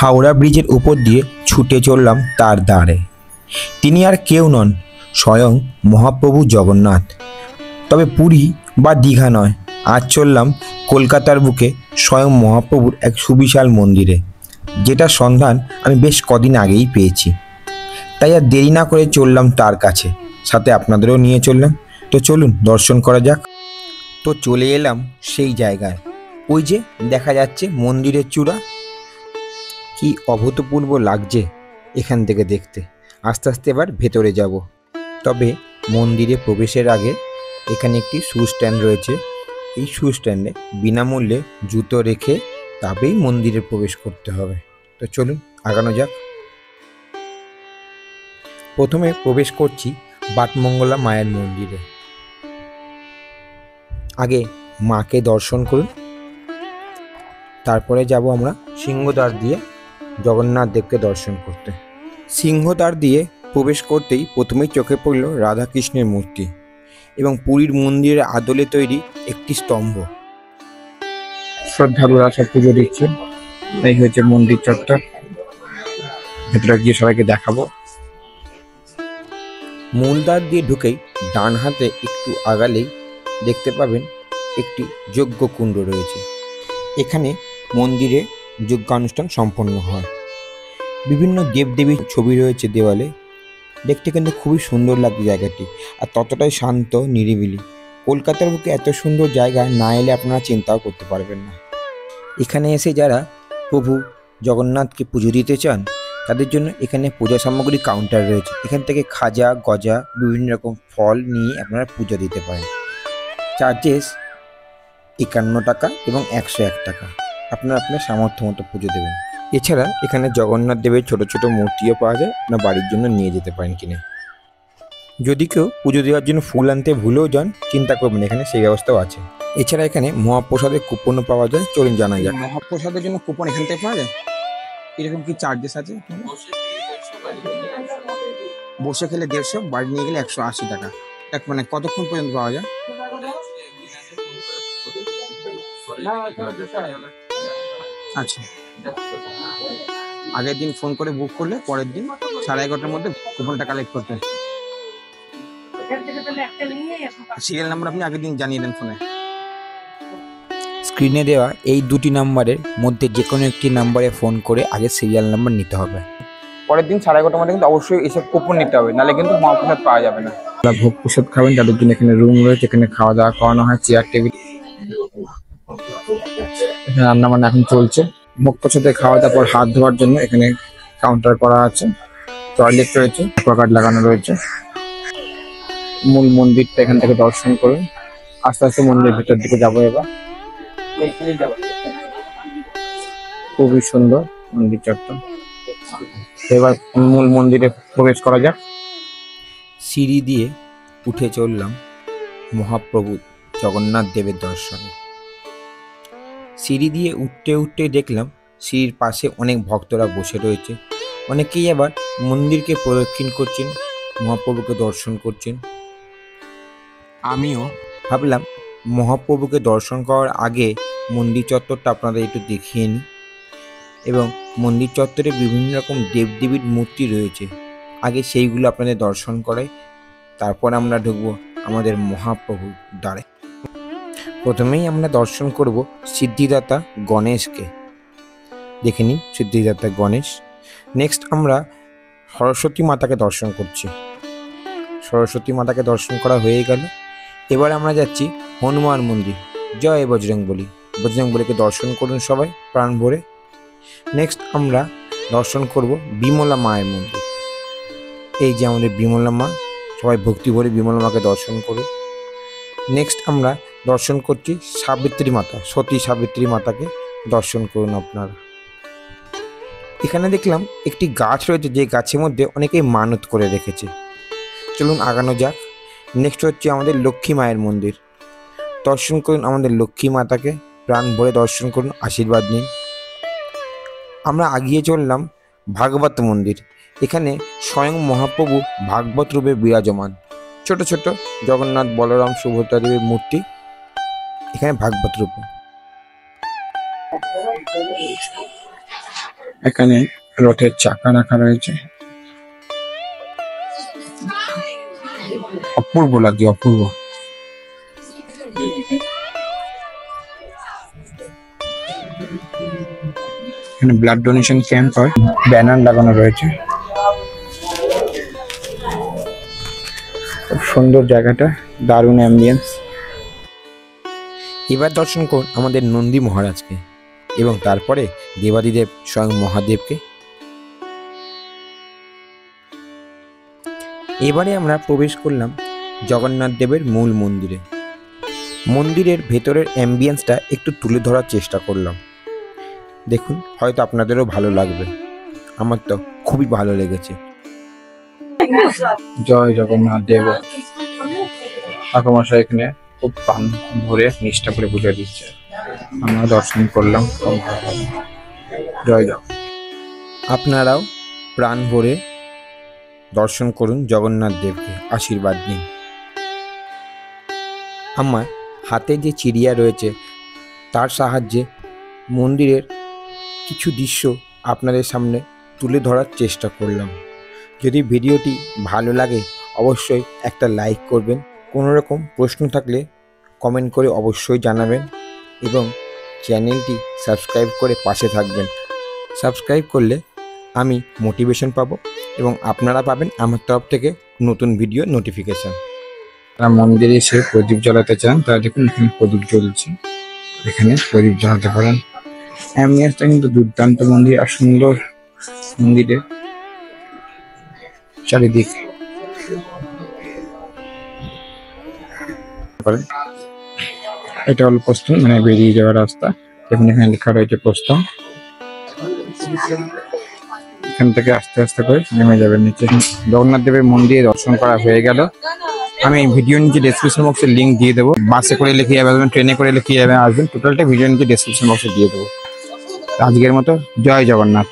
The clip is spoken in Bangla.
হাওড়া ব্রিজের উপর দিয়ে ছুটে চললাম তার দ্বারে। তিনি আর কেউ নন, স্বয়ং মহাপ্রভু জগন্নাথ। তবে পুরী বা দীঘা নয়, আজ চললাম কলকাতার বুকে স্বয়ং মহাপ্রভুর এক সুবিশাল মন্দিরে, যেটার সন্ধান আমি বেশ কদিন আগেই পেয়েছি। তাই আর দেরি না করে চললাম তার কাছে, সাথে আপনাদেরও নিয়ে চললাম। তো চলুন দর্শন করা যাক। তো চলে এলাম সেই জায়গায়। ওই যে দেখা যাচ্ছে মন্দিরের চূড়া। কি অভূতপূর্ব লাগছে এখান থেকে দেখতে। আস্তে আস্তে এবার ভেতরে যাব। তবে মন্দিরে প্রবেশের আগে এখানে একটি শু স্ট্যান্ড রয়েছে। এই শু স্ট্যান্ডে বিনামূল্যে জুতো রেখে তবেই মন্দিরে প্রবেশ করতে হবে। তো চলুন আগানো যাক। প্রথমে প্রবেশ করছি বাটমঙ্গলা মায়ের মন্দিরে। আগে মাকে দর্শন করুন, তারপরে যাব আমরা সিংহদ্বার দিয়ে জগন্নাথ দেবকে দর্শন করতে। সিংহদ্বার দিয়ে প্রবেশ করতেই প্রথমেই চোখে পড়ল রাধাকৃষ্ণের মূর্তি এবং পুরীর মন্দিরের আদলে তৈরি একটি স্তম্ভ। শ্রদ্ধালুরা সব পুজো দিচ্ছে। এই হচ্ছে মন্দির চত্বর। ভেতরে গিয়ে সবাইকে দেখাবো। মূল দ্বার দিয়ে ঢুকেই ডান হাতে একটু আগালেই দেখতে পাবেন একটি যজ্ঞকুণ্ড রয়েছে। এখানে মন্দিরে যজ্ঞানুষ্ঠান সম্পন্ন হয়। বিভিন্ন দেবদেবীর ছবি রয়েছে দেওয়ালে। দেখতে কিন্তু খুবই সুন্দর লাগছে জায়গাটি, আর ততটাই শান্ত নিরিবিলি। কলকাতার বুকে এত সুন্দর জায়গা না এলে আপনারা চিন্তাও করতে পারবেন না। এখানে এসে যারা প্রভু জগন্নাথকে পুজো দিতে চান তাদের জন্য এখানে পূজা সামগ্রী কাউন্টার রয়েছে। এখান থেকে খাজা, গজা, বিভিন্ন রকম ফল নিয়ে আপনারা পুজো দিতে পারেন। চার্জেস 51 টাকা এবং 101 টাকা। আপনারা আপনার সামর্থ্য মতো পুজো দেবেন। এছাড়া এখানে জগন্নাথ দেবের ছোট ছোট মূর্তিও পাওয়া যায়, আপনার বাড়ির জন্য নিয়ে যেতে পারেন কিনে। যদি কেউ পুজো দেওয়ার জন্য ফুল আনতে ভুলেও যান, চিন্তা করবেন, এখানে সেই ব্যবস্থাও আছে। এছাড়া এখানে মহাপ্রসাদের কুপনও পাওয়া যায়। চলুন জানা যায়। মহাপ্রসাদের জন্য কুপন এখান থেকে পাওয়া যায়। এরকম কি চার্জেস আছে? বসে খেলে 150, বাড়ি নিয়ে গেলে 180 টাকা। মানে কতক্ষণ পর্যন্ত পাওয়া যায়? আচ্ছা, আগের দিন ফোন করে বুক করলে পরের দিন 11:30টার মধ্যে কুপনটা কালেক্ট করতে। সিরিয়াল নাম্বার আপনি আগের দিন জানিয়ে দেন ফোনে। স্ক্রিনে দেওয়া এই দুটি নাম্বারের মধ্যে যে কোনো একটি নাম্বারে ফোন করে আগে সিরিয়াল নাম্বার নিতে হবে। পরের দিন 11:30টার মধ্যে কিন্তু অবশ্যই এসব কুপন নিতে হবে, নাহলে কিন্তু মহাপ্রসাদ পাওয়া যাবে না। ভোগ প্রসাদ খাবেন তাদের জন্য এখানে রুম রয়েছে, এখানে খাওয়া দাওয়া করানো হয়, চেয়ার টেবিল। এখানে রান্না বান্না এখন চলছে। ভোগ প্রসাদে খাওয়া দাওয়ার পর হাত ধোয়ার জন্য এখানে কাউন্টার করা আছে, টয়লেট রয়েছে, অ্যাকোয়াগার্ড লাগানো রয়েছে। মূল মন্দিরটা এখান থেকে দর্শন করুন। আস্তে আস্তে মন্দিরের ভিতর দিকে যাবো এবার। খুবই সুন্দর মন্দির চত্বর। এবার মূল মন্দিরে প্রবেশ করা যাক। সিঁড়ি দিয়ে উঠে চললাম মহাপ্রভু জগন্নাথ দেবের দর্শনে। সিঁড়ি দিয়ে উঠতে উঠতে দেখলাম সিঁড়ির পাশে অনেক ভক্তরা বসে রয়েছে। অনেকেই আবার মন্দিরকে প্রদক্ষিণ করছেন, মহাপ্রভুকে দর্শন করছেন। আমিও ভাবলাম মহাপ্রভুকে দর্শন করার আগে মন্দির চত্বরটা আপনাদের একটু দেখিয়ে নিই। এবং মন্দির চত্বরে বিভিন্ন রকম দেবদেবীর মূর্তি রয়েছে, আগে সেইগুলো আপনাদের দর্শন করাই, তারপর আমরা ঢুকবো আমাদের মহাপ্রভুর দ্বারে। প্রথমেই আমরা দর্শন করব সিদ্ধিদাতা গণেশকে। দেখে নিন সিদ্ধিদাতা গণেশ। নেক্সট আমরা সরস্বতী মাতাকে দর্শন করছি। সরস্বতী মাতাকে দর্শন করা হয়ে গেল। এবার আমরা যাচ্ছি হনুমান মন্দির। জয় বজরংবলী। বজরংবলীকে দর্শন করুন সবাই প্রাণ ভরে। নেক্সট আমরা দর্শন করব বিমলা মায়ের মন্দির। এই যে আমাদের বিমলা মা, সবাই ভক্তি ভরে বিমলা মাকে দর্শন করুন। নেক্সট আমরা দর্শন করছি সাবিত্রী মাতা, সতী সাবিত্রী মাতাকে দর্শন করুন আপনারা। এখানে দেখলাম একটি গাছ রয়েছে, যে গাছের মধ্যে অনেকেই মানত করে রেখেছে। চলুন আগানো যাক। নেক্সট হচ্ছে আমাদের লক্ষ্মী মায়ের মন্দির। দর্শন করুন আমাদের লক্ষ্মী মাতাকে, প্রাণ ভরে দর্শন করুন, আশীর্বাদ নিন। আমরা আগিয়ে চললাম ভাগবত মন্দির। এখানে স্বয়ং মহাপ্রভু ভাগবত রূপে বিরাজমান। ছোট ছোট জগন্নাথ, বলরাম, সুভদ্রা দেবীর মূর্তি এখানে ভাগবত রূপে। এখানে রথের চাকা রাখা রয়েছে, অপূর্ব লাগছে, অপূর্ব। এখানে ব্লাড ডোনেশন ক্যাম্প হয়, ব্যানার লাগানো রয়েছে। খুব সুন্দর জায়গাটা, দারুণ অ্যাম্বিয়েন্স। এবার দর্শন করুন আমাদের নন্দী মহারাজকে এবং তারপরে দেবাদিদেব স্বয়ং মহাদেবকে। এবারে আমরা প্রবেশ করলাম জগন্নাথ দেবের মূল মন্দিরে। মন্দিরের ভেতরের অ্যাম্বিয়েন্সটা একটু তুলে ধরার চেষ্টা করলাম। দেখুন, হয়তো আপনাদেরও ভালো লাগবে, আমার তো খুবই ভালো লেগেছে। জয় জগন্নাথ দেব। ঠাকুরমশাই এখানে খুব প্রাণ ভরে নিষ্ঠা করে পুজো দিচ্ছে, আমরা দর্শন করলাম। জয় জগন্নাথ। আপনারাও প্রাণ ভরে দর্শন করুন জগন্নাথ দেবকে, আশীর্বাদ নিন। আমার হাতে যে চিড়িয়া রয়েছে তার সাহায্যে মন্দিরের কিছু দৃশ্য আপনাদের সামনে তুলে ধরার চেষ্টা করলাম। যদি ভিডিওটি ভালো লাগে অবশ্যই একটা লাইক করবেন। কোনো রকম প্রশ্ন থাকলে কমেন্ট করে অবশ্যই জানাবেন এবং চ্যানেলটি সাবস্ক্রাইব করে পাশে থাকবেন। সাবস্ক্রাইব করলে আমি মোটিভেশন পাবো এবং আপনারা পাবেন আমার তরফ থেকে নতুন ভিডিও নোটিফিকেশান। তারা মন্দিরে এসে প্রদীপ জ্বালাতে চান, তারা দেখুন এখানে প্রদীপ জ্বলছে, এখানে প্রদীপ জ্বালাতে পারেন। অ্যাম্বিয়েন্সটা কিন্তু দুর্দান্ত মন্দির আর সুন্দর। মন্দিরে চারিদিক এটা হল প্রস্থান, মানে বেরিয়ে যাওয়ার রাস্তা। এখানে লেখা রয়েছে প্রস্থান। এখান থেকে আস্তে আস্তে করে নেমে যাবেন নিচে। জগন্নাথ দেবের মন্দিরে দর্শন করা হয়ে গেল। আমি ভিডিও নিচে ডেসক্রিপশন বক্সে লিঙ্ক দিয়ে দেবো। বাসে করে লিখে যাবে আসবেন, ট্রেনে করে লিখে যাবে আসবেন, টোটালটা ভিডিও নিচে ডেসক্রিপশন বক্সে দিয়ে দেবো। আজকের মতো জয় জগন্নাথ।